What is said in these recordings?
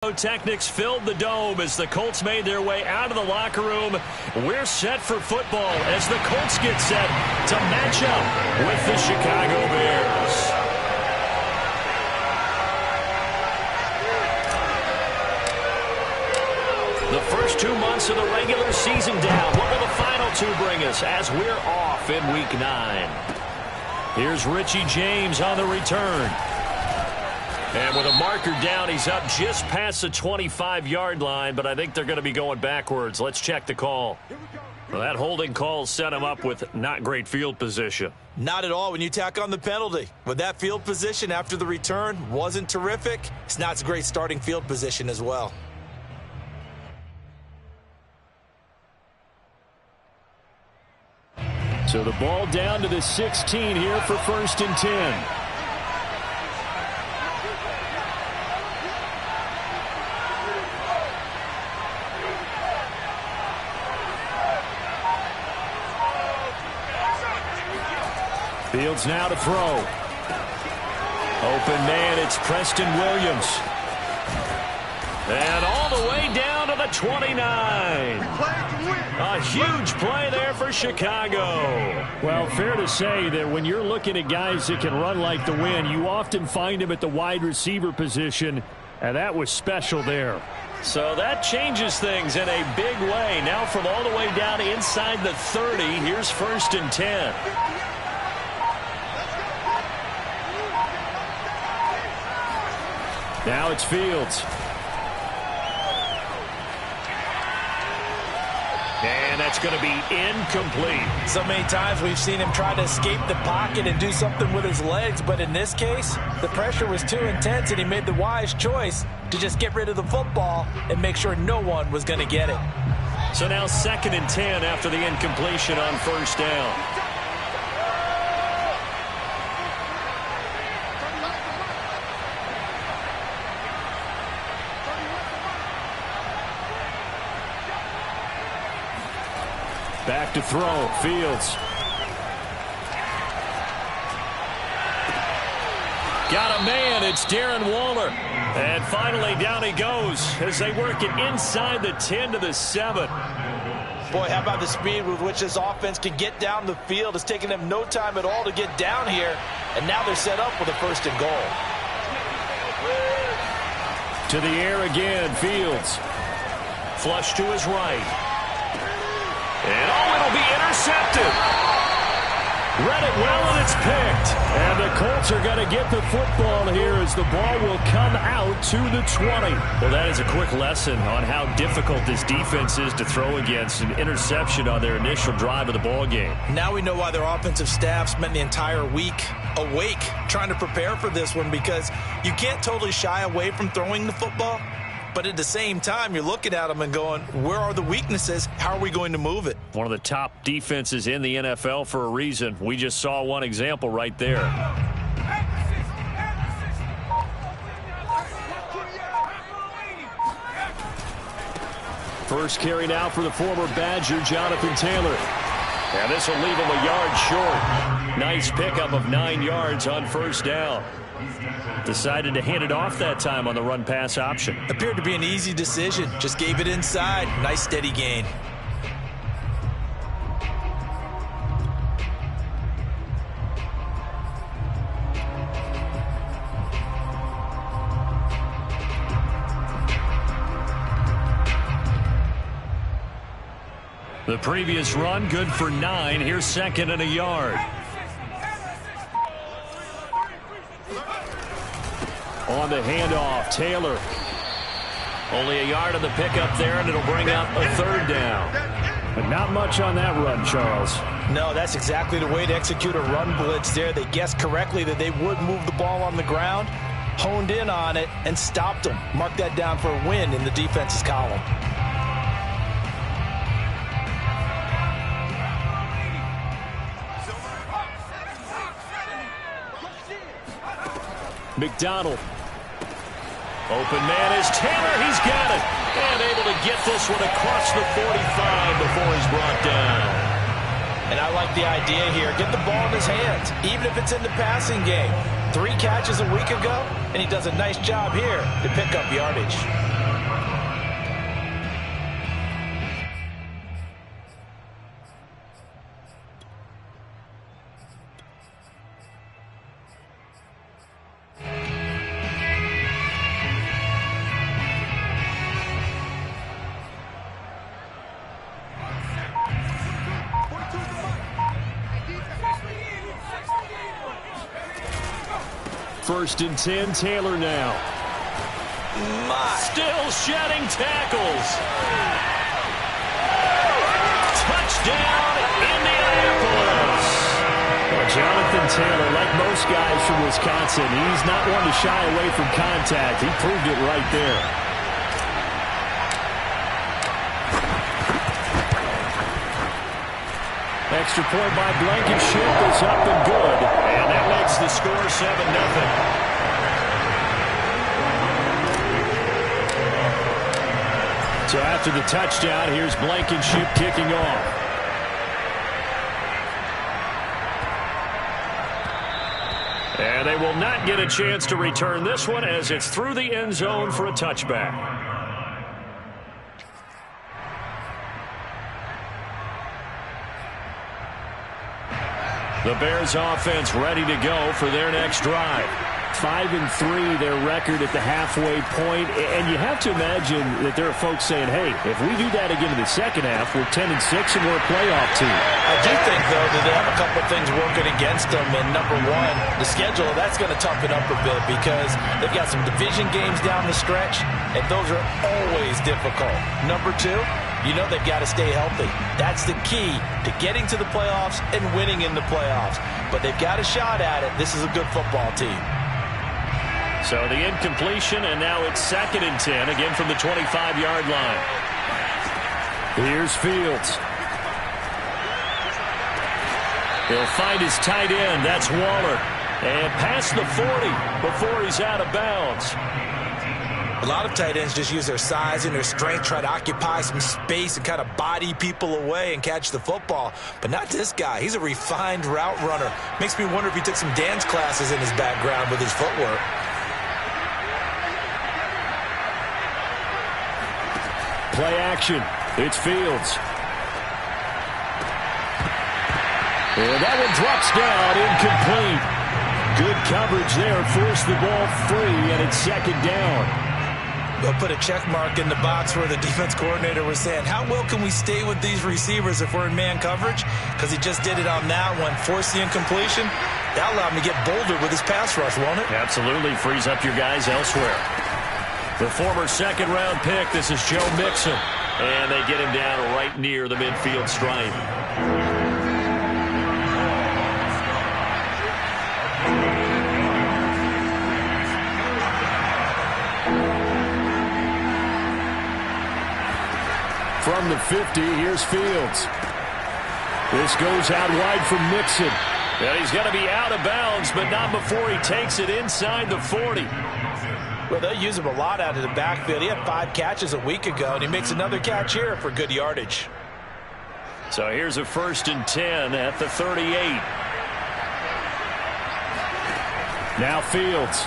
Technics filled the dome as the Colts made their way out of the locker room. We're set for football as the Colts get set to match up with the Chicago Bears. The first 2 months of the regular season down. What will the final two bring us as we're off in Week 9? Here's Richie James on the return. And with a marker down, he's up just past the 25-yard line, but I think they're going to be going backwards. Let's check the call. Well, that holding call set him up with not great field position. Not at all when you tack on the penalty. With that field position after the return wasn't terrific, it's not a great starting field position as well. So the ball down to the 16 here for 1st and 10. Fields now to throw. Open man, it's Preston Williams. And all the way down to the 29. A huge play there for Chicago. Well, fair to say that when you're looking at guys that can run like the wind, you often find them at the wide receiver position, and that was special there. So that changes things in a big way. Now from all the way down inside the 30, here's 1st and 10. Now it's Fields. And that's going to be incomplete. So many times we've seen him try to escape the pocket and do something with his legs, but in this case, the pressure was too intense and he made the wise choice to just get rid of the football and make sure no one was going to get it. So now 2nd and 10 after the incompletion on 1st down. Back to throw, Fields. Got a man, it's Darren Waller. And finally down he goes as they work it inside the 10 to the 7. Boy, how about the speed with which this offense can get down the field. It's taken them no time at all to get down here. And now they're set up with a 1st and goal. To the air again, Fields. Flush to his right. And it'll be intercepted. Read it well, and it's picked. And the Colts are going to get the football here as the ball will come out to the 20. Well, that is a quick lesson on how difficult this defense is to throw against. An interception on their initial drive of the ball game. Now we know why their offensive staff spent the entire week awake trying to prepare for this one, because you can't totally shy away from throwing the football. But at the same time, you're looking at them and going, where are the weaknesses? How are we going to move it? One of the top defenses in the NFL for a reason. We just saw one example right there. First carry now for the former Badger, Jonathan Taylor. And this will leave him a yard short. Nice pickup of 9 yards on 1st down. Decided to hand it off that time on the run-pass option. Appeared to be an easy decision. Just gave it inside. Nice steady gain. The previous run, good for 9. Here's 2nd and a yard. On the handoff, Taylor. Only a yard on the pickup there, and it'll bring up a 3rd down. But not much on that run, Charles. No, that's exactly the way to execute a run blitz there. They guessed correctly that they would move the ball on the ground, honed in on it, and stopped them. Mark that down for a win in the defense's column. McDonald. Open man is Taylor. He's got it. And able to get this one across the 45 before he's brought down. And I like the idea here. Get the ball in his hands, even if it's in the passing game. 3 catches a week ago, and he does a nice job here to pick up yardage. first and 10. Taylor now. Still shedding tackles. Touchdown, Indianapolis. Well, Jonathan Taylor, like most guys from Wisconsin, he's not one to shy away from contact. He proved it right there. Extra point by Blankenship is up and good. And that makes the score 7-0. So after the touchdown, here's Blankenship kicking off. And they will not get a chance to return this one as it's through the end zone for a touchback. The Bears offense ready to go for their next drive. 5-3 their record at the halfway point, and you have to imagine that there are folks saying, hey, if we do that again in the second half, we're 10-6 and we're a playoff team. I do think, though, that they have a couple of things working against them, and number one, the schedule, that's going to toughen up a bit because they've got some division games down the stretch, and those are always difficult. Number two, you know they've got to stay healthy. That's the key to getting to the playoffs and winning in the playoffs. But they've got a shot at it. This is a good football team. So the incompletion, and now it's 2nd and 10, again from the 25-yard line. Here's Fields. He'll find his tight end. That's Waller. And past the 40 before he's out of bounds. A lot of tight ends just use their size and their strength, try to occupy some space and kind of body people away and catch the football. But not this guy. He's a refined route runner. Makes me wonder if he took some dance classes in his background with his footwork. Play action. It's Fields. And that one drops down, incomplete. Good coverage there. Forced the ball free, and it's 2nd down. They'll put a check mark in the box where the defense coordinator was saying, how well can we stay with these receivers if we're in man coverage? Because he just did it on that one. Force the incompletion. That'll allow him to get bolder with his pass rush, won't it? Absolutely. Frees up your guys elsewhere. The former 2nd-round pick, this is Joe Mixon. And they get him down right near the midfield stripe. From the 50, here's Fields. This goes out wide from Mixon. And he's going to be out of bounds, but not before he takes it inside the 40. Well, they'll use him a lot out of the backfield. He had 5 catches a week ago, and he makes another catch here for good yardage. So here's a 1st and 10 at the 38. Now Fields.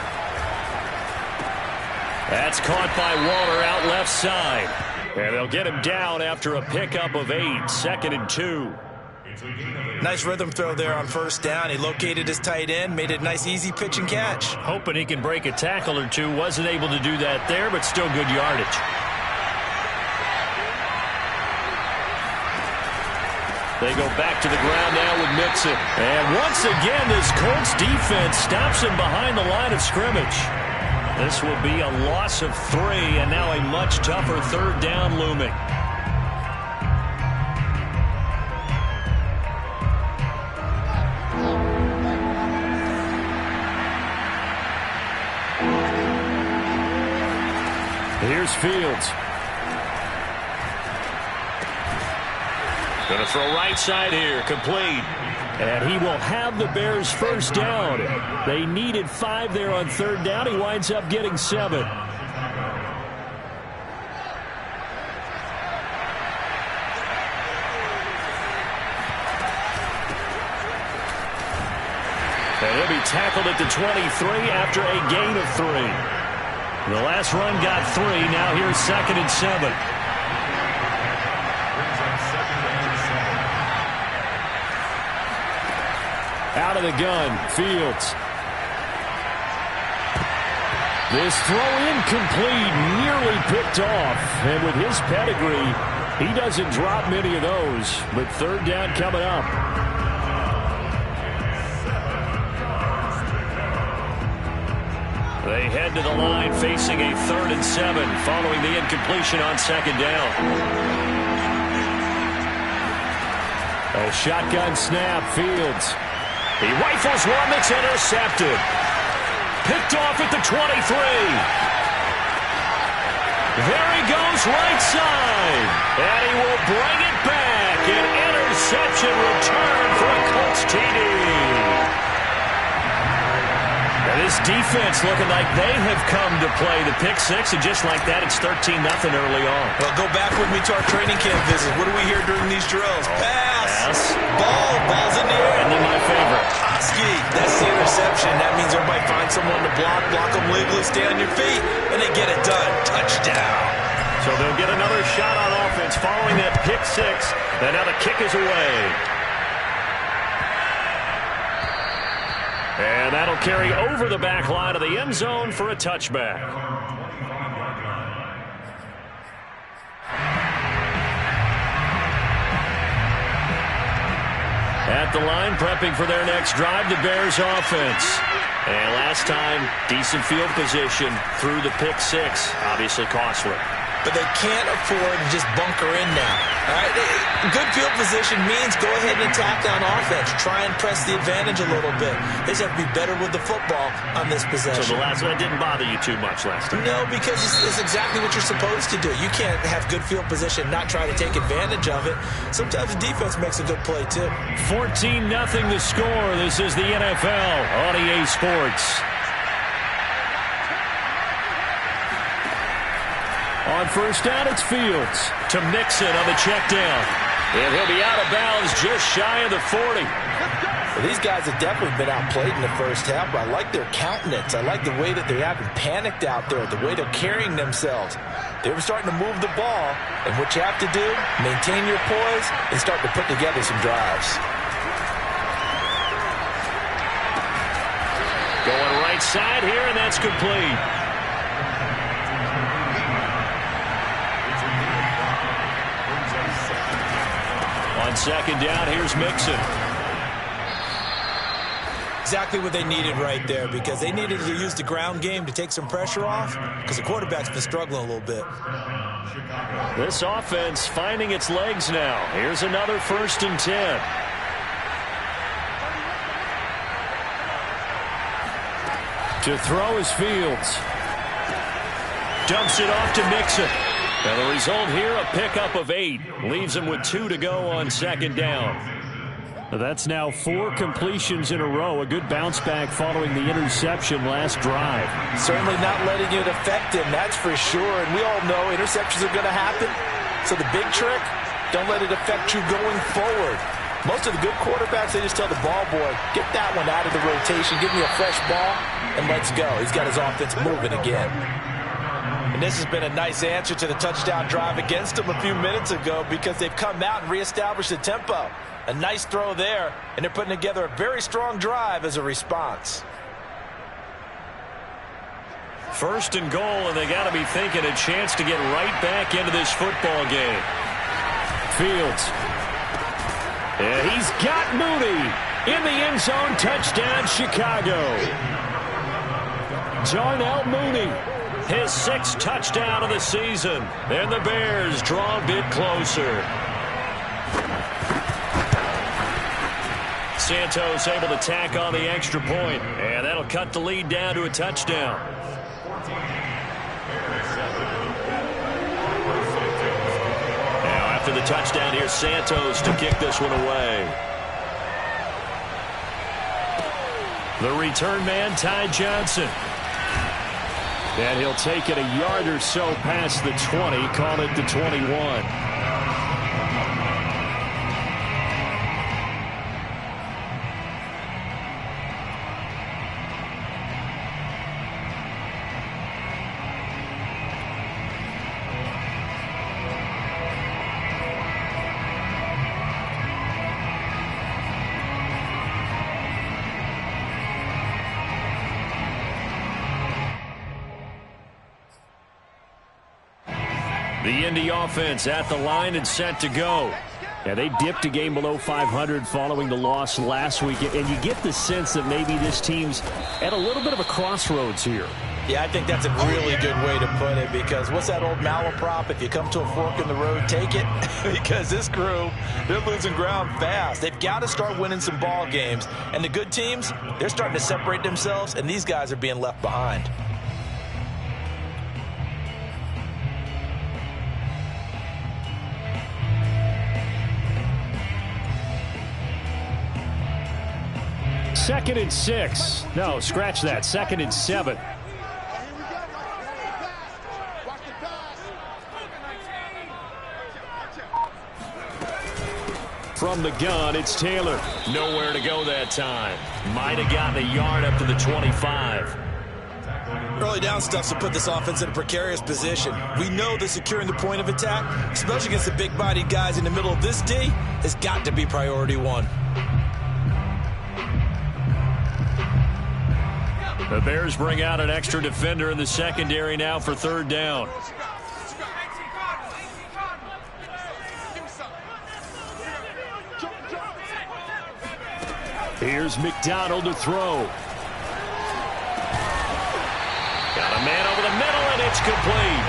That's caught by Waller out left side. And they'll get him down after a pickup of 8. 2nd and 2. Nice rhythm throw there on 1st down. He located his tight end, made it a nice easy pitch and catch. Hoping he can break a tackle or two. Wasn't able to do that there, but still good yardage. They go back to the ground now with Mixon. And once again, this Colts defense stops him behind the line of scrimmage. This will be a loss of 3, and now a much tougher 3rd down looming. Here's Fields. Going to throw right side here, complete. And he will have the Bears 1st down. They needed 5 there on 3rd down. He winds up getting 7. And he'll be tackled at the 23 after a gain of 3. The last run got 3. Now here's 2nd and 7. Out of the gun, Fields. This throw incomplete, nearly picked off. And with his pedigree, he doesn't drop many of those. But 3rd down coming up. They head to the line facing a 3rd and 7 following the incompletion on 2nd down. A shotgun snap, Fields. He rifles one that's intercepted. Picked off at the 23. There he goes, right side. And he will bring it back. An interception return for a Colts TD. Now this defense looking like they have come to play. The pick six, and just like that, it's 13-0 early on. Well, go back with me to our training camp visit. What do we hear during these drills? Pass. Ball's in the air. And then my favorite. Ski. That's the interception. That means everybody finds someone to block them legally, stay on your feet, and they get it done. Touchdown. So they'll get another shot on offense following that pick six. And now the kick is away. And that'll carry over the back line of the end zone for a touchback. At the line, prepping for their next drive, the Bears offense. And last time, decent field position through the pick six. Obviously costly. But they can't afford to just bunker in now. All right? Good field position means go ahead and attack on offense. Try and press the advantage a little bit. They just have to be better with the football on this possession. So the last one didn't bother you too much last time? No, because it's exactly what you're supposed to do. You can't have good field position, not try to take advantage of it. Sometimes the defense makes a good play, too. 14-0 the score. This is the NFL on EA Sports. On first down, it's Fields to Mixon on the check down. And he'll be out of bounds just shy of the 40. Well, these guys have definitely been outplayed in the first half, but I like their countenance. I like the way that they haven't panicked out there, the way they're carrying themselves. They were starting to move the ball, and what you have to do, maintain your poise and start to put together some drives. Going right side here, and that's complete. On second down, here's Mixon. Exactly what they needed right there, because they needed to use the ground game to take some pressure off, because the quarterback's been struggling a little bit. This offense finding its legs now. Here's another 1st and 10. To throw is Fields. Dumps it off to Mixon. And the result here, a pickup of 8. Leaves him with 2 to go on second down. That's now 4 completions in a row. A good bounce back following the interception last drive. Certainly not letting it affect him, that's for sure. And we all know interceptions are going to happen. So the big trick, don't let it affect you going forward. Most of the good quarterbacks, they just tell the ball boy, get that one out of the rotation, give me a fresh ball, and let's go. He's got his offense moving again. And this has been a nice answer to the touchdown drive against them a few minutes ago, because they've come out and reestablished the tempo. A nice throw there, and they're putting together a very strong drive as a response. 1st and goal, and they got to be thinking a chance to get right back into this football game. Fields. And he's got Mooney in the end zone. Touchdown, Chicago. Darnell Mooney. His 6th touchdown of the season. And the Bears draw a bit closer. Santos able to tack on the extra point. And that'll cut the lead down to a touchdown. Now after the touchdown, here's Santos to kick this one away. The return man, Ty Johnson. And he'll take it a yard or so past the 20, call it the 21. The Indy offense at the line and set to go. Yeah, they dipped a game below 500 following the loss last week, and you get the sense that maybe this team's at a little bit of a crossroads here. Yeah, I think that's a really good way to put it, because what's that old malaprop? If you come to a fork in the road, take it. Because this crew, they're losing ground fast. They've got to start winning some ball games. And the good teams, they're starting to separate themselves, and these guys are being left behind. Second and 6. No, scratch that. Second and 7. From the gun, it's Taylor. Nowhere to go that time. Might have gotten a yard up to the 25. Early down stuff to put this offense in a precarious position. We know that securing the point of attack, especially against the big-bodied guys in the middle of this D, has got to be priority one. The Bears bring out an extra defender in the secondary now for third down. Here's McDonald to throw. Got a man over the middle, and it's complete.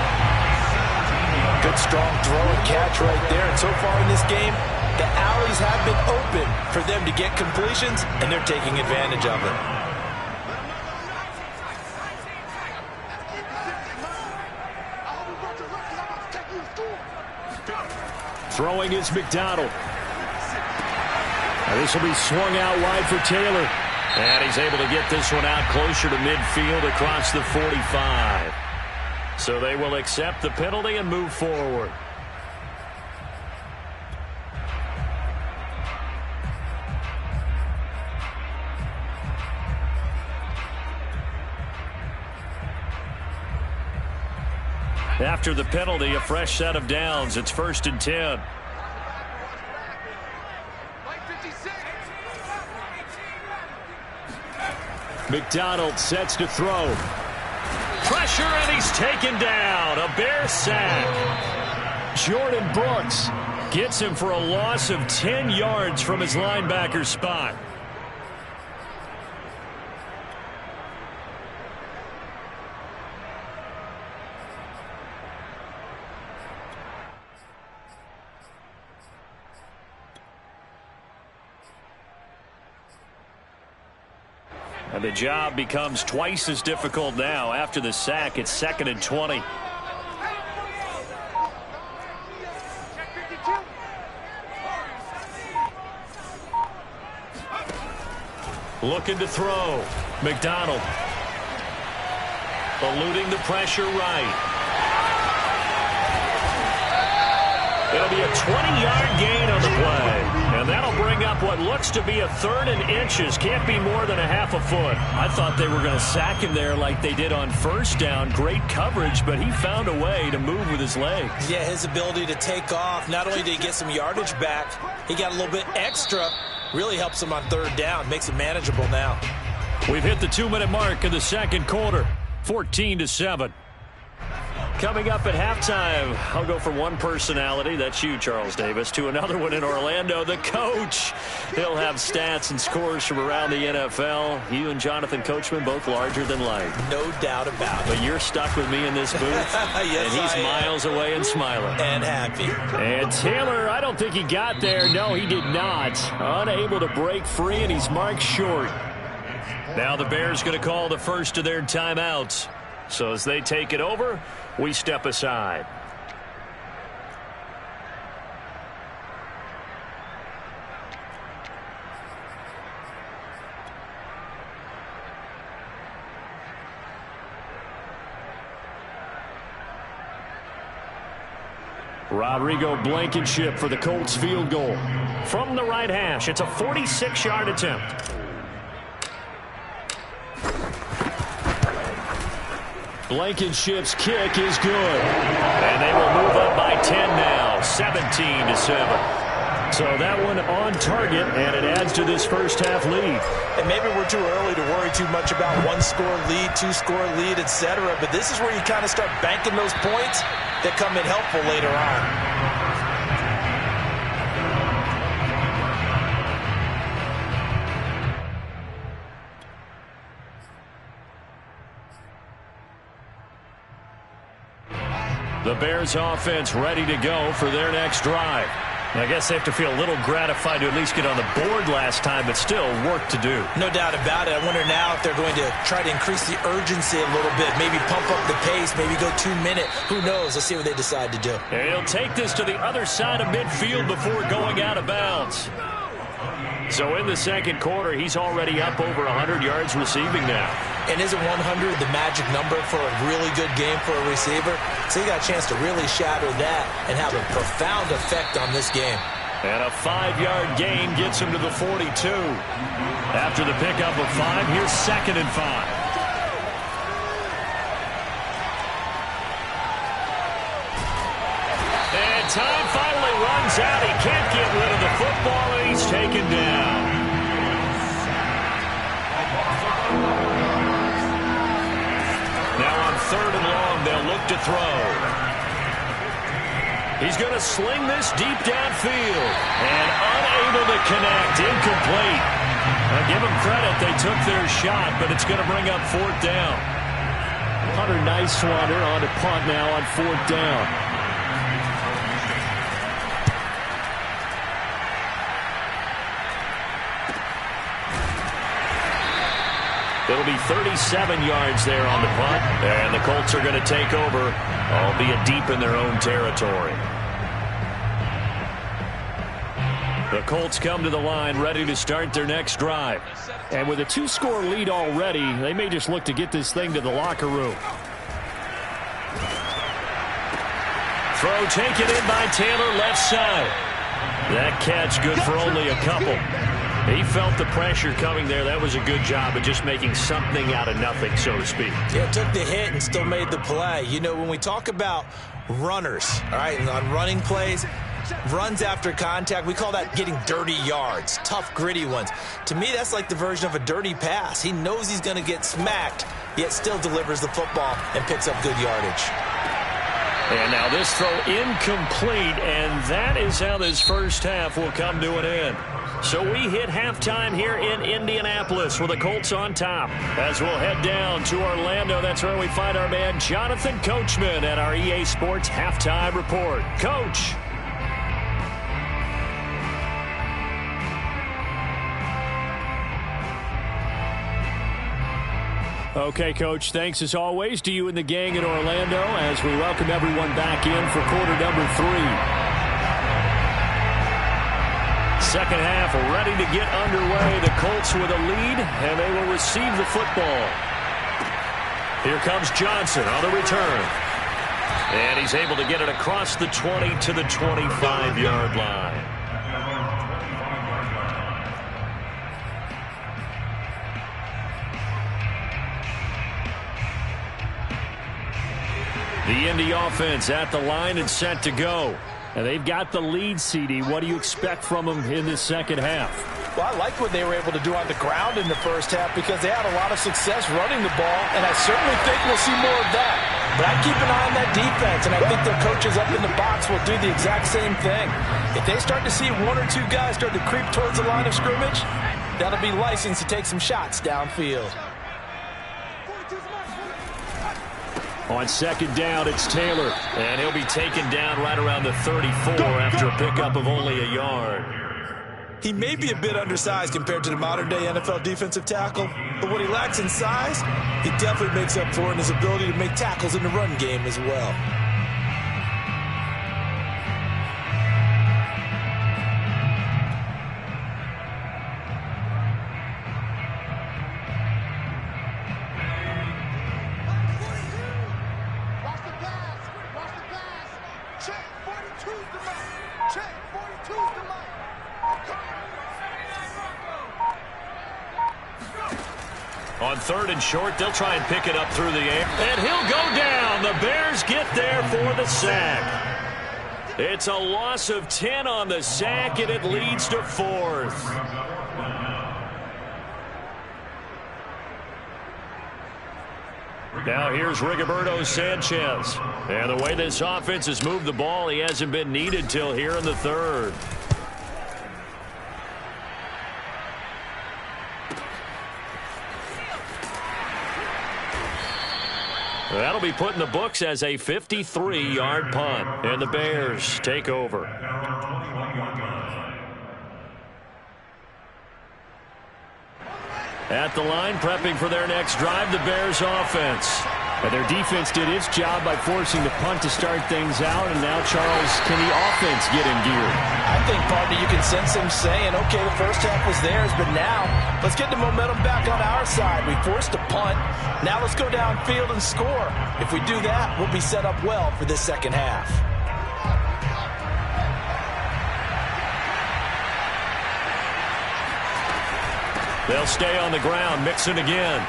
Good strong throw and catch right there. And so far in this game, the alleys have been open for them to get completions, and they're taking advantage of it. Throwing is McDonald. This will be swung out wide for Taylor. And he's able to get this one out closer to midfield across the 45. So they will accept the penalty and move forward. After the penalty, a fresh set of downs. It's 1st and 10. McDonald sets to throw. Pressure, and he's taken down. A Bear sack. Jordan Brooks gets him for a loss of 10 yards from his linebacker spot. And the job becomes twice as difficult now. After the sack, it's 2nd and 20. Looking to throw. McDonald. Eluding the pressure right. It'll be a 20-yard gain on the play. And that'll bring up what looks to be a 3rd and inches. Can't be more than a half a foot. I thought they were going to sack him there like they did on 1st down. Great coverage, but he found a way to move with his legs. Yeah, his ability to take off. Not only did he get some yardage back, he got a little bit extra. Really helps him on 3rd down. Makes it manageable now. We've hit the 2-minute mark in the second quarter. 14-7. Coming up at halftime, I'll go from one personality, that's you, Charles Davis, to another one in Orlando, the coach. He'll have stats and scores from around the NFL. You and Jonathan Coachman, both larger than life. No doubt about it. But you're stuck with me in this booth, yes, and he's miles away and smiling. And happy. And Taylor, I don't think he got there. No, he did not. Unable to break free, and he's marked short. Now the Bears going to call the first of their timeouts. So as they take it over, we step aside. Rodrigo Blankenship for the Colts field goal. From the right hash, it's a 46-yard attempt. Blankenship's kick is good. And they will move up by 10 now, 17-7. So that one on target, and it adds to this first half lead. And maybe we're too early to worry too much about one-score lead, two-score lead, etc. But this is where you kind of start banking those points that come in helpful later on. The Bears offense ready to go for their next drive. I guess they have to feel a little gratified to at least get on the board last time, but still work to do. No doubt about it. I wonder now if they're going to try to increase the urgency a little bit, maybe pump up the pace, maybe go 2 minute. Who knows? Let's see what they decide to do. And he'll take this to the other side of midfield before going out of bounds. So in the second quarter, he's already up over 100 yards receiving now. And isn't 100 the magic number for a really good game for a receiver? So he got a chance to really shatter that and have a profound effect on this game. And a 5-yard gain gets him to the 42. After the pickup of 5, here's 2nd and 5. Time finally runs out. He can't get rid of the football, and he's taken down. Now on 3rd and long, they'll look to throw. He's going to sling this deep downfield, and unable to connect, incomplete. Now give them credit, they took their shot, but it's going to bring up 4th down. Hunter Nicewander on to punt now on 4th down. It'll be 37 yards there on the punt, and the Colts are going to take over, albeit deep in their own territory. The Colts come to the line ready to start their next drive. And with a 2-score lead already, they may just look to get this thing to the locker room. Throw taken in by Taylor, left side. That catch good for only a couple. He felt the pressure coming there. That was a good job of just making something out of nothing, so to speak. Yeah, took the hit and still made the play. You know, when we talk about runners, all right, and on running plays, runs after contact, we call that getting dirty yards, tough, gritty ones. To me, that's like the version of a dirty pass. He knows he's going to get smacked, yet still delivers the football and picks up good yardage. And now this throw incomplete, and that is how this first half will come to an end. So we hit halftime here in Indianapolis with the Colts on top. As we'll head down to Orlando, that's where we find our man Jonathan Coachman at our EA Sports Halftime Report. Coach. Okay, Coach, thanks as always to you and the gang in Orlando as we welcome everyone back in for quarter number 3. Second half ready to get underway. The Colts with a lead, and they will receive the football. Here comes Johnson on the return. And he's able to get it across the 20 to the 25-yard line. The Indy offense at the line and set to go. And they've got the lead, CD. What do you expect from them in this second half? Well, I like what they were able to do on the ground in the first half because they had a lot of success running the ball, and I certainly think we'll see more of that. But I keep an eye on that defense, and I think their coaches up in the box will do the exact same thing. If they start to see 1 or 2 guys start to creep towards the line of scrimmage, that'll be licensed to take some shots downfield. On second down, it's Taylor, and he'll be taken down right around the 34 after a pickup of only a yard. He may be a bit undersized compared to the modern-day NFL defensive tackle, but what he lacks in size, he definitely makes up for in his ability to make tackles in the run game as well. On third and short, they'll try and pick it up through the air. And he'll go down. The Bears get there for the sack. It's a loss of 10 on the sack, and it leads to 4th. Now here's Rigoberto Sanchez. And the way this offense has moved the ball, he hasn't been needed till here in the 3rd. That'll be put in the books as a 53-yard punt. And the Bears take over. At the line, prepping for their next drive, the Bears offense. And their defense did its job by forcing the punt to start things out. And now, Charles, can the offense get in gear? I think, partner, you can sense him saying, okay, the first half was theirs, but now let's get the momentum back on our side. We forced a punt. Now let's go downfield and score. If we do that, we'll be set up well for this second half. They'll stay on the ground, Mixon again.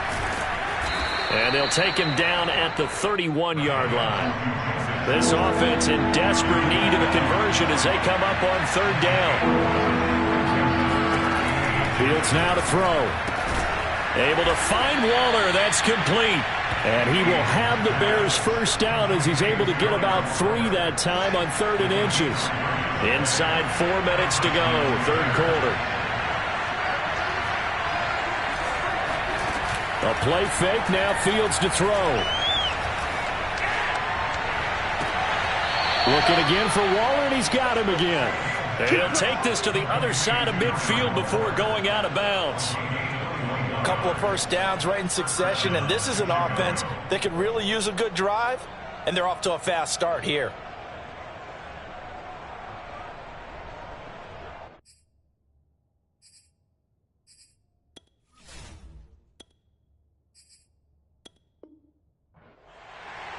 And they'll take him down at the 31-yard line. This offense in desperate need of a conversion as they come up on third down. Fields now to throw. Able to find Waller. That's complete. And he will have the Bears first down as he's able to get about 3 that time on 3rd and inches. Inside 4 minutes to go, third quarter. A play fake, now Fields to throw. Looking again for Waller, and he's got him again. And he'll take this to the other side of midfield before going out of bounds. A couple of first downs right in succession, and this is an offense that could really use a good drive, and they're off to a fast start here.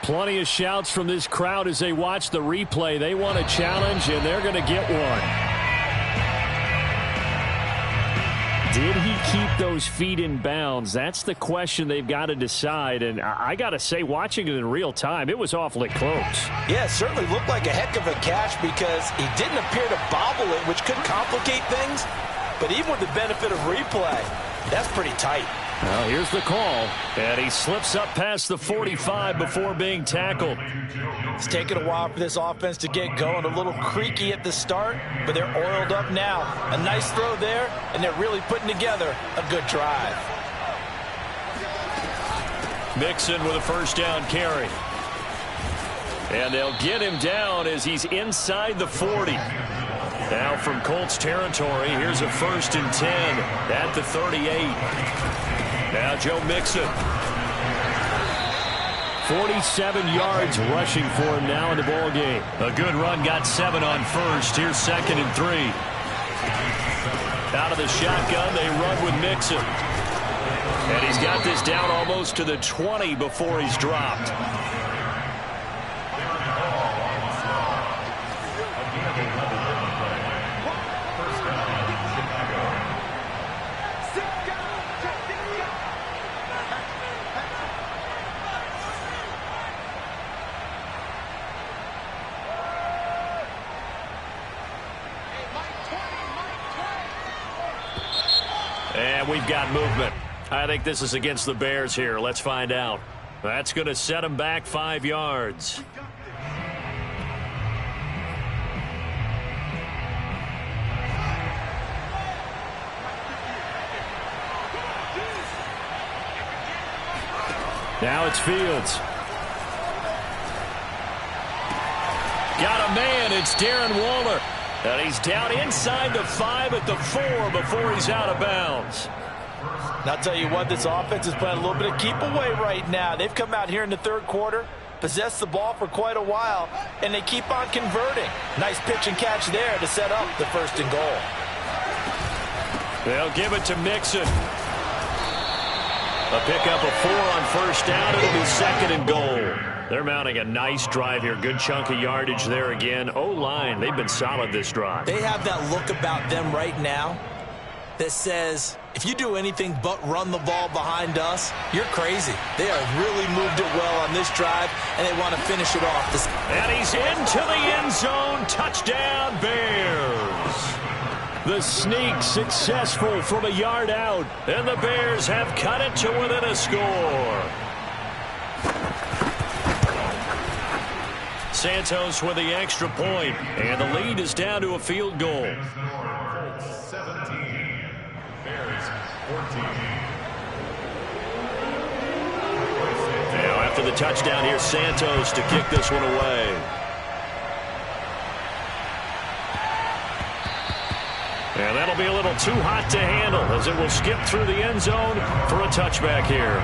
Plenty of shouts from this crowd as they watch the replay. They want a challenge, and they're going to get one. Did he keep those feet in bounds? That's the question they've got to decide. And I got to say, watching it in real time, it was awfully close. Yeah, it certainly looked like a heck of a catch because he didn't appear to bobble it, which could complicate things. But even with the benefit of replay, that's pretty tight. Well, here's the call. And he slips up past the 45 before being tackled. It's taken a while for this offense to get going. A little creaky at the start, but they're oiled up now. A nice throw there, and they're really putting together a good drive. Mixon with a first down carry. And they'll get him down as he's inside the 40. Now from Colts territory, here's a 1st and 10 at the 38. Now Joe Mixon. 47 yards rushing for him now in the ball game. A good run, got 7 on first. Here's 2nd and 3. Out of the shotgun, they run with Mixon. And he's got this down almost to the 20 before he's dropped. And we've got movement. I think this is against the Bears here. Let's find out. That's going to set them back 5 yards. Now it's Fields. Got a man. It's Darren Waller. And he's down inside the 5 at the 4 before he's out of bounds. And I'll tell you what, this offense is playing a little bit of keep away right now. They've come out here in the third quarter, possessed the ball for quite a while, and they keep on converting. Nice pitch and catch there to set up the 1st and goal. They'll give it to Mixon. A pickup of 4 on first down. It'll be 2nd and goal. They're mounting a nice drive here. Good chunk of yardage there again. O-line, they've been solid this drive. They have that look about them right now that says, if you do anything but run the ball behind us, you're crazy. They have really moved it well on this drive, and they want to finish it off. And he's into the end zone. Touchdown, Bears. The sneak successful from a yard out. And the Bears have cut it to within a score. Santos with the extra point, and the lead is down to a field goal. 17, Bears 14. Now after the touchdown. Here's Santos to kick this one away. And that'll be a little too hot to handle as it will skip through the end zone for a touchback here.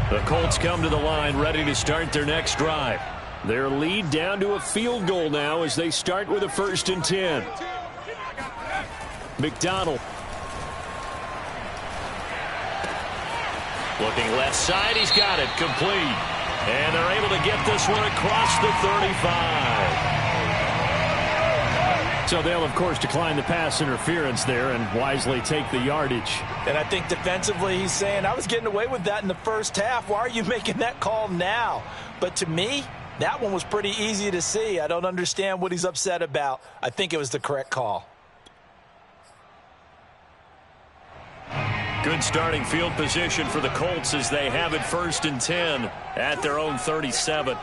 The Colts come to the line ready to start their next drive. Their lead down to a field goal now as they start with a 1st and 10. McDonald. Looking left side, he's got it, complete. And they're able to get this one across the 35. So they'll, of course, decline the pass interference there and wisely take the yardage. And I think defensively he's saying, I was getting away with that in the first half. Why are you making that call now? But to me, that one was pretty easy to see. I don't understand what he's upset about. I think it was the correct call. Good starting field position for the Colts as they have it 1st and 10 at their own 37.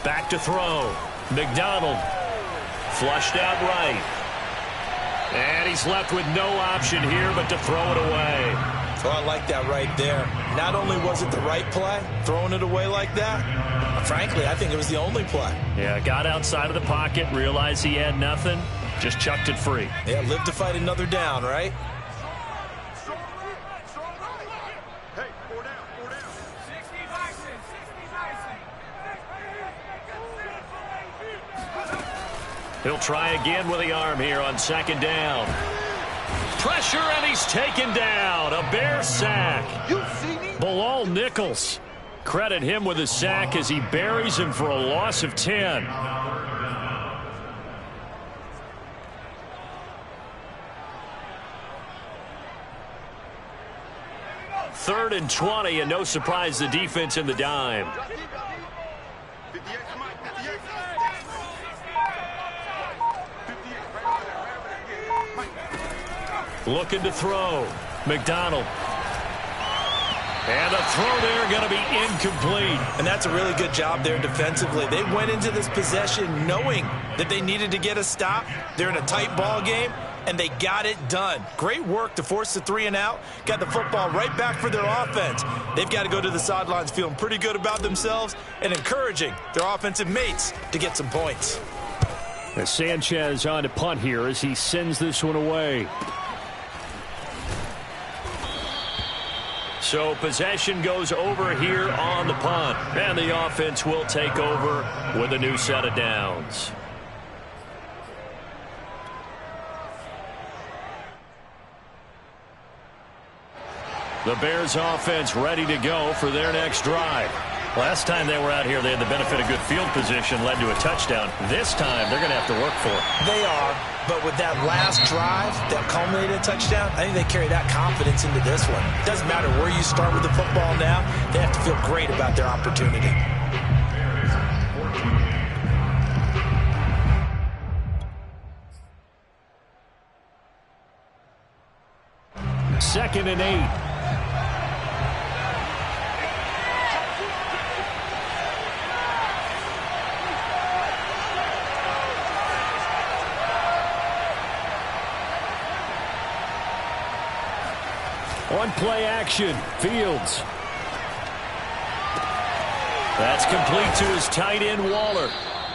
Back to throw. McDonald flushed out right. And he's left with no option here but to throw it away. Oh, I like that right there. Not only was it the right play, throwing it away like that, frankly, I think it was the only play. Yeah, got outside of the pocket, realized he had nothing, just chucked it free. Yeah, live to fight another down, right? He'll try again with the arm here on 2nd down. Pressure, and he's taken down. A Bear sack. Bilal Nichols. Credit him with a sack as he buries him for a loss of 10. Third and 20, and no surprise the defense in the dime. Looking to throw. McDonald. And a throw there going to be incomplete. And that's a really good job there defensively. They went into this possession knowing that they needed to get a stop. They're in a tight ball game, and they got it done. Great work to force the 3 and out. Got the football right back for their offense. They've got to go to the sidelines feeling pretty good about themselves and encouraging their offensive mates to get some points. As Sanchez on to punt here as he sends this one away. So possession goes over here on the punt. And the offense will take over with a new set of downs. The Bears offense ready to go for their next drive. Last time they were out here, they had the benefit of good field position, led to a touchdown. This time, they're going to have to work for it. They are, but with that last drive that culminated a touchdown, I think they carry that confidence into this one. It doesn't matter where you start with the football now. They have to feel great about their opportunity. Second and 8. On play action, Fields. That's complete to his tight end, Waller.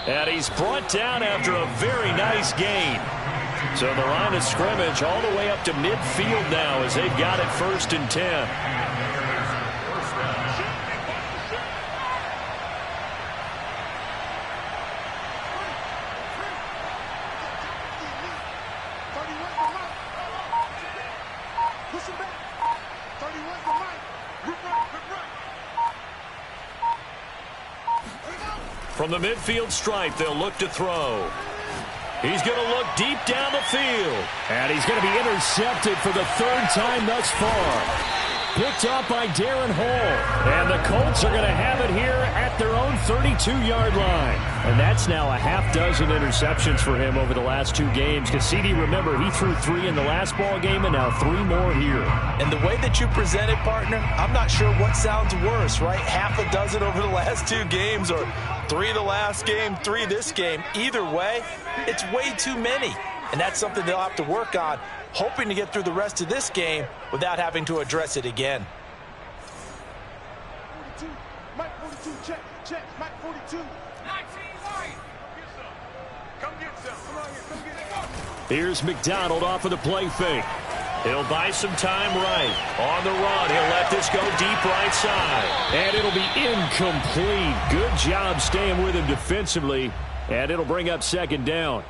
And he's brought down after a very nice gain. So the line of scrimmage all the way up to midfield now as they've got it 1st and 10. From the midfield stripe, they'll look to throw. He's going to look deep down the field. And he's going to be intercepted for the 3rd time thus far. Picked up by Darren Hall. And the Colts are going to have it here at their own 32-yard line. And that's now a half dozen interceptions for him over the last 2 games. Cassidy, remember, he threw 3 in the last ball game and now 3 more here. And the way that you presented, partner, I'm not sure what sounds worse, right? Half a dozen over the last 2 games or 3 the last game, 3 this game. Either way, it's way too many. And that's something they'll have to work on, hoping to get through the rest of this game without having to address it again. Mike 42, check, Mike 42. 19 white. Come get some. Come on here, come get some. Here's McDonald off of the play fake. He'll buy some time right. On the run, he'll let this go deep right side. And it'll be incomplete. Good job staying with him defensively. And it'll bring up second down.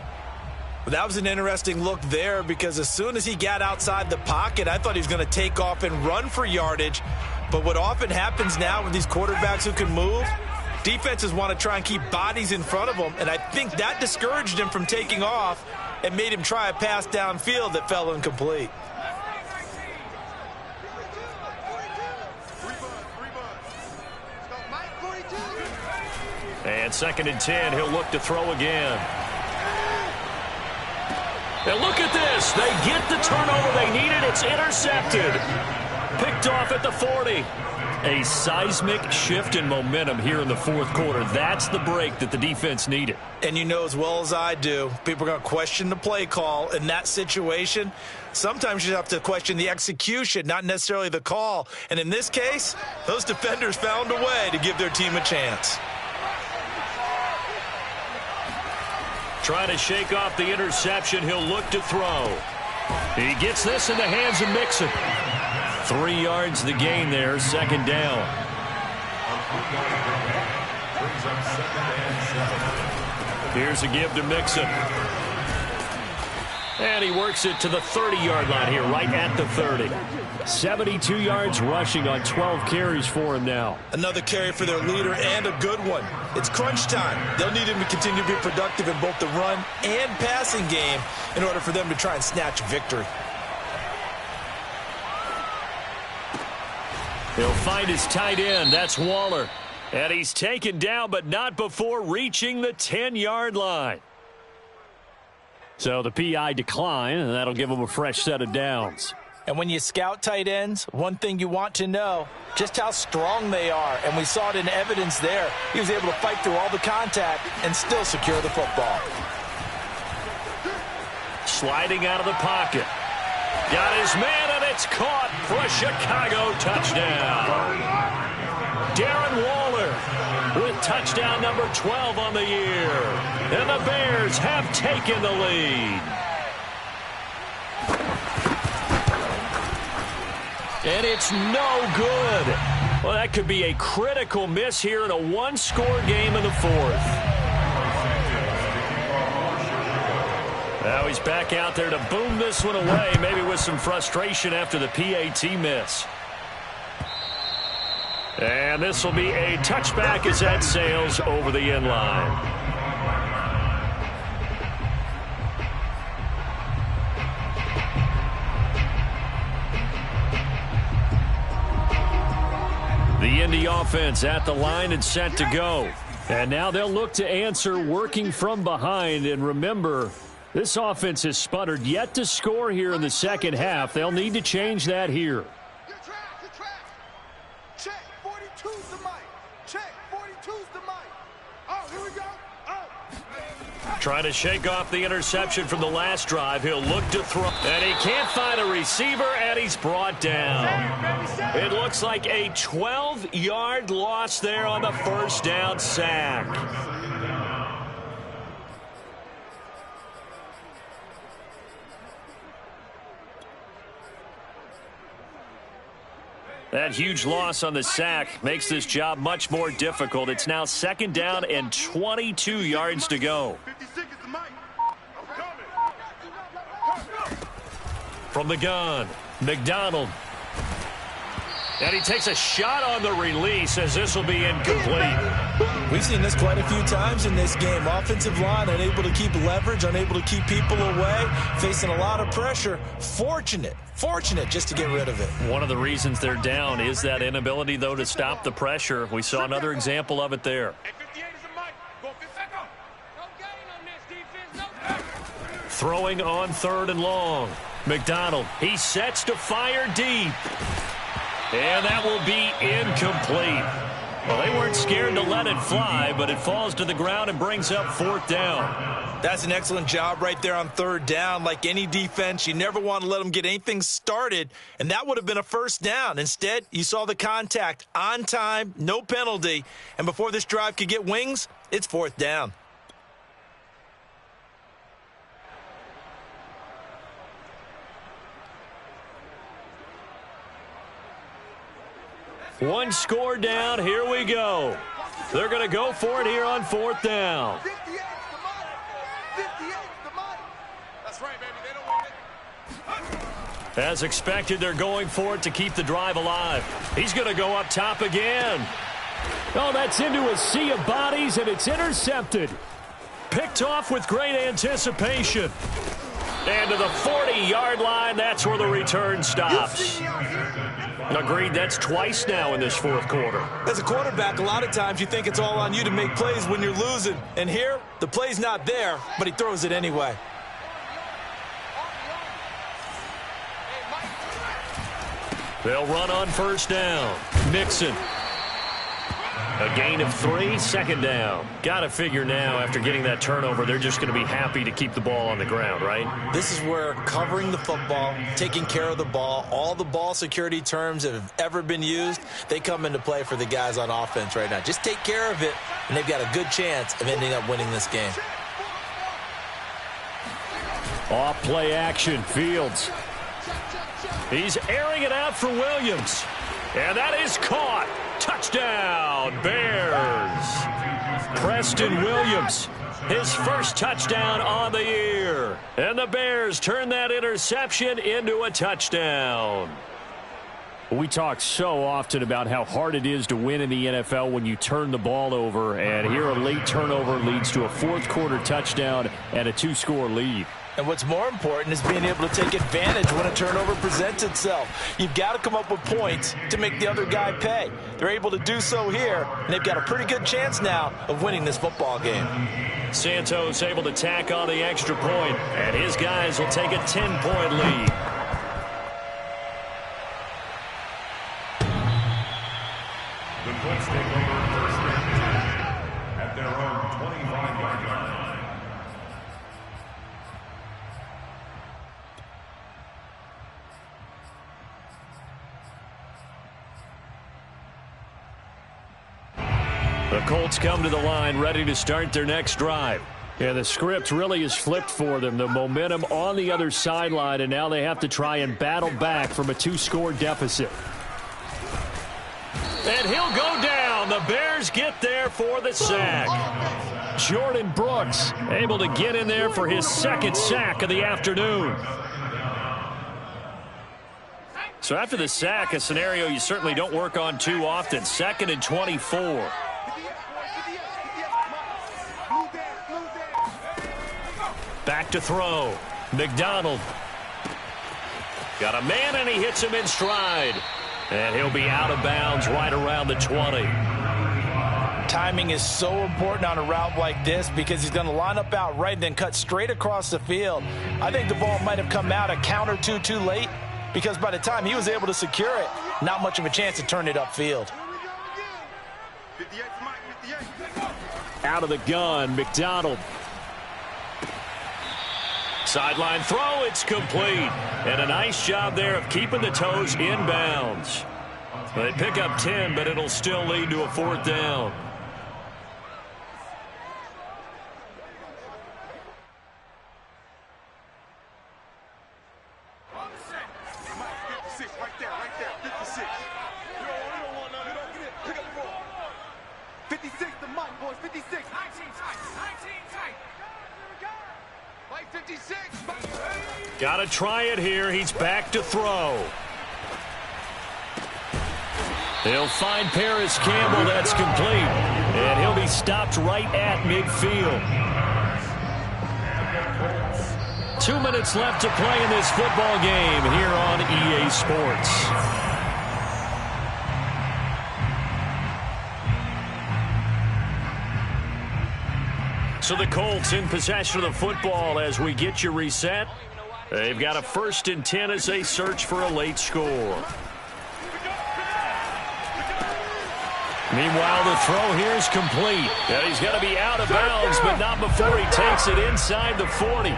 Well, that was an interesting look there because as soon as he got outside the pocket, I thought he was going to take off and run for yardage. But what often happens now with these quarterbacks who can move, defenses want to try and keep bodies in front of them, and I think that discouraged him from taking off and made him try a pass downfield that fell incomplete. And 2nd and 10, he'll look to throw again. And look at this. They get the turnover they needed. It's intercepted. Picked off at the 40. A seismic shift in momentum here in the fourth quarter. That's the break that the defense needed. And you know as well as I do, people are going to question the play call in that situation. Sometimes you have to question the execution, not necessarily the call. And in this case, those defenders found a way to give their team a chance. Trying to shake off the interception. He'll look to throw. He gets this in the hands of Mixon. 3 yards the gain there, second down. Here's a give to Mixon. And he works it to the 30-yard line here, right at the 30. 72 yards rushing on 12 carries for him now. Another carry for their leader and a good one. It's crunch time. They'll need him to continue to be productive in both the run and passing game in order for them to try and snatch victory. He'll find his tight end. That's Waller. And he's taken down, but not before reaching the 10-yard line. So the PI decline, and that'll give him a fresh set of downs. And when you scout tight ends, one thing you want to know, just how strong they are. And we saw it in evidence there. He was able to fight through all the contact and still secure the football. Sliding out of the pocket. Got his man, and it's caught for a Chicago touchdown. Darren Waller with touchdown number 12 on the year. And the Bears have taken the lead. And it's no good. Well, that could be a critical miss here in a one-score game in the fourth. Now he's back out there to boom this one away, maybe with some frustration after the PAT miss. And this will be a touchback as that sails over the end line. The Indy offense at the line and set to go. And now they'll look to answer working from behind. And remember, this offense has sputtered yet to score here in the second half. They'll need to change that here. Good track. Check, 42's the mic. Check, 42's the mic. Oh, here we go. Trying to shake off the interception from the last drive. He'll look to throw. And he can't find a receiver, and he's brought down. It looks like a 12-yard loss there on the first down sack. That huge loss on the sack makes this job much more difficult. It's now second down and 22 yards to go. 56 is the mic. From the gun, McDonald. And he takes a shot on the release as this will be incomplete. We've seen this quite a few times in this game. Offensive line unable to keep leverage, unable to keep people away, facing a lot of pressure. Fortunate just to get rid of it. One of the reasons they're down is that inability, though, to stop the pressure. We saw another example of it there. Throwing on 3rd and long. McDonald, he sets to fire deep. And that will be incomplete. Well, they weren't scared to let it fly, but it falls to the ground and brings up 4th down. That's an excellent job right there on 3rd down. Like any defense, you never want to let them get anything started, and that would have been a 1st down. Instead, you saw the contact on time, no penalty, and before this drive could get wings, it's 4th down. One score down. Here we go. They're going to go for it here on 4th down. 58's the money. 58's the money. That's right, baby. They don't want it. As expected, they're going for it to keep the drive alive. He's going to go up top again. Oh, that's into a sea of bodies, and it's intercepted. Picked off with great anticipation. And to the 40-yard line, that's where the return stops. Agreed, that's twice now in this 4th quarter. As a quarterback, a lot of times you think it's all on you to make plays when you're losing. And here, the play's not there, but he throws it anyway. They'll run on 1st down. Mixon. A gain of 3, 2nd down. Got to figure now, after getting that turnover, they're just going to be happy to keep the ball on the ground, right? This is where covering the football, taking care of the ball, all the ball security terms that have ever been used, they come into play for the guys on offense right now. Just take care of it, and they've got a good chance of ending up winning this game. Off play action, Fields. He's airing it out for Williams. And that is caught. Touchdown, Bears. Preston Williams, his first touchdown on the year. And the Bears turn that interception into a touchdown. We talk so often about how hard it is to win in the NFL when you turn the ball over. And here a late turnover leads to a 4th quarter touchdown and a 2-score lead. And what's more important is being able to take advantage when a turnover presents itself. You've got to come up with points to make the other guy pay. They're able to do so here, and they've got a pretty good chance now of winning this football game. Santos able to tack on the extra point, and his guys will take a 10-point lead. The Colts take over 1st down at their own 25-yard line. The Colts come to the line ready to start their next drive. And the script really is flipped for them. The momentum on the other sideline, and now they have to try and battle back from a 2-score deficit. And he'll go down. The Bears get there for the sack. Jordan Brooks able to get in there for his 2nd sack of the afternoon. So after the sack, a scenario you certainly don't work on too often. 2nd and 24. Back to throw. McDonald. Got a man, and he hits him in stride. And he'll be out of bounds right around the 20. Timing is so important on a route like this because he's going to line up out right and then cut straight across the field. I think the ball might have come out a count or two too late because by the time he was able to secure it, not much of a chance to turn it upfield. Out of the gun, McDonald. Sideline throw, it's complete. And a nice job there of keeping the toes in bounds. They pick up 10, but it'll still lead to a 4th down. Right there, 56. You don't want none. You don't get it. Pick up the ball. 56, the money, boys. 56. 19 tight. 19 tight. Like 56. Got to try it here. He's back to throw. He'll find Paris Campbell. That's complete. And he'll be stopped right at midfield. 2 minutes left to play in this football game here on EA Sports. So the Colts in possession of the football as we get you reset. They've got a 1st and 10 as they search for a late score. Meanwhile, the throw here is complete. And he's going to be out of bounds, but not before he takes it inside the 40.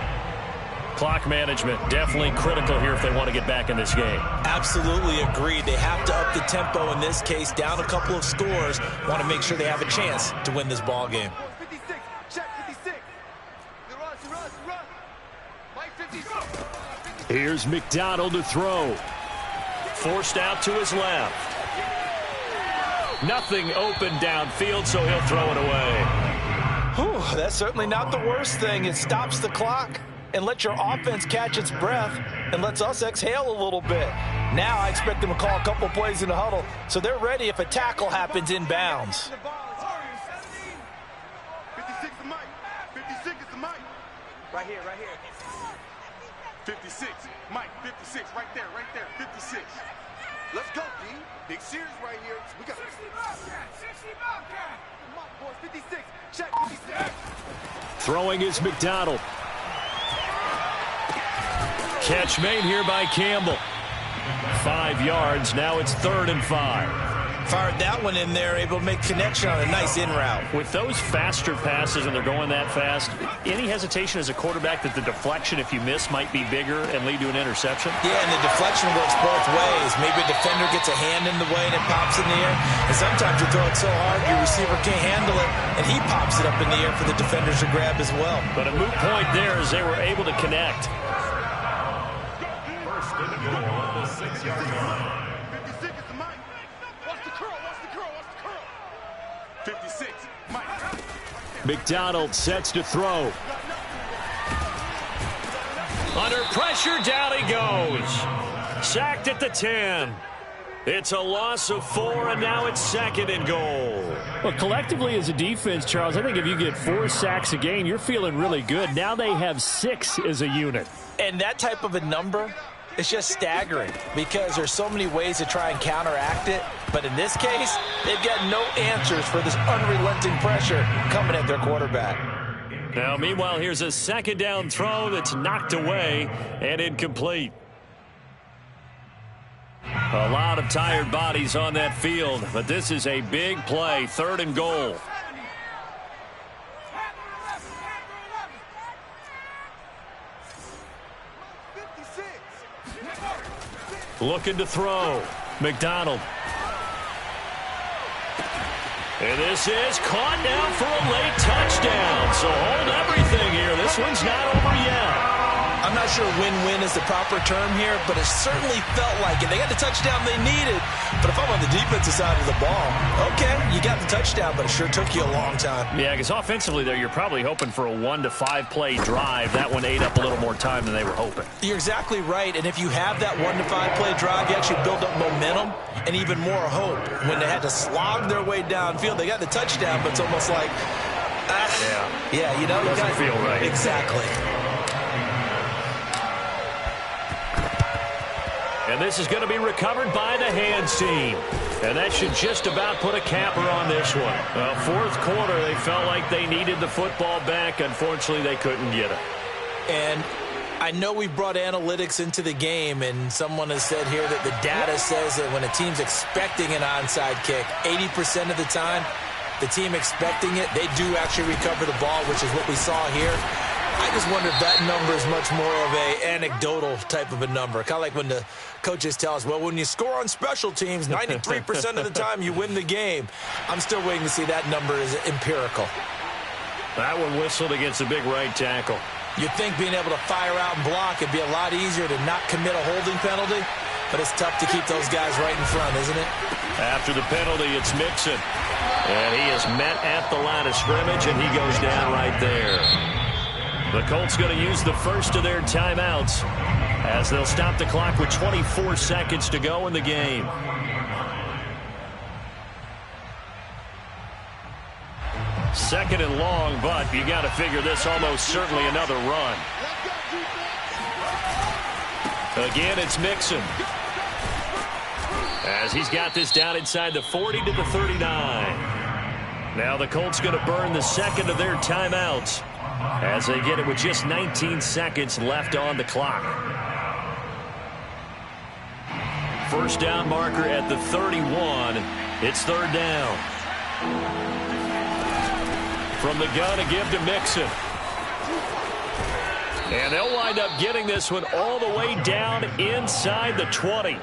Clock management definitely critical here if they want to get back in this game. Absolutely agreed. They have to up the tempo in this case, down a couple of scores. Want to make sure they have a chance to win this ball game. 56, check 56. Run. Mike 56. Here's McDonald to throw. Forced out to his left. Nothing open downfield, so he'll throw it away. Whew, that's certainly not the worst thing. It stops the clock and lets your offense catch its breath and lets us exhale a little bit. Now I expect them to call a couple plays in the huddle so they're ready if a tackle happens inbounds. 56 is Mike. 56 is Mike. Right here. 56. Mike, 56. Right there. 56. Let's go, D. Big series right here. We got 60 Bobcat. Come on, boys. 56. Check 56. Throwing is McDonald. Catch made here by Campbell. 5 yards. Now it's 3rd and 5. Fired that one in there, able to make connection on a nice in route. With those faster passes and they're going that fast, any hesitation as a quarterback that the deflection, if you miss, might be bigger and lead to an interception? Yeah, and the deflection works both ways. Maybe a defender gets a hand in the way and it pops in the air. And sometimes you throw it so hard your receiver can't handle it, and he pops it up in the air for the defenders to grab as well. But a moot point there as they were able to connect. First and goal on the 6-yard line. 56 is Mike. Watch the curl. 56, Mike. McDonald sets to throw. Under pressure, down he goes. Sacked at the 10. It's a loss of 4, and now it's 2nd and goal. Well, collectively as a defense, Charles, I think if you get 4 sacks a game, you're feeling really good. Now they have 6 as a unit. And that type of a number, it's just staggering because there's so many ways to try and counteract it. But in this case, they've got no answers for this unrelenting pressure coming at their quarterback. Now, meanwhile, here's a 2nd down throw that's knocked away and incomplete. A lot of tired bodies on that field, but this is a big play, 3rd and goal. Looking to throw. McDonald. And this is caught now for a late touchdown. So hold everything here. This one's not over yet. I'm not sure win-win is the proper term here, but it certainly felt like it. They got the touchdown they needed, but if I'm on the defensive side of the ball, okay, you got the touchdown, but it sure took you a long time. Yeah, because offensively there, you're probably hoping for a 1 to 5 play drive. That one ate up a little more time than they were hoping. You're exactly right, and if you have that 1 to 5 play drive, you actually build up momentum and even more hope. When they had to slog their way downfield, they got the touchdown, but it's almost like, yeah, you know, doesn't feel right. Exactly. And this is going to be recovered by the hands team. And that should just about put a capper on this one. Well, 4th quarter, they felt like they needed the football back. Unfortunately, they couldn't get it. And I know we brought analytics into the game, and someone has said here that the data says that when a team's expecting an onside kick, 80% of the time, the team expecting it, they do actually recover the ball, which is what we saw here. I just wonder if that number is much more of a anecdotal type of a number. Kind of like when the coaches tell us, well, when you score on special teams, 93% of the time you win the game. I'm still waiting to see that number is empirical. That one whistled against a big right tackle. You'd think being able to fire out and block would be a lot easier to not commit a holding penalty, but it's tough to keep those guys right in front, isn't it? After the penalty, it's Mixon. And he is met at the line of scrimmage, and he goes down right there. The Colts going to use the first of their timeouts as they'll stop the clock with 24 seconds to go in the game. Second and long, but you got to figure this almost certainly another run. Again, it's Mixon. As he's got this down inside the 40 to the 39. Now the Colts going to burn the second of their timeouts as they get it with just 19 seconds left on the clock. First down marker at the 31. It's 3rd down. From the gun, a give to Mixon. And they'll wind up getting this one all the way down inside the 20.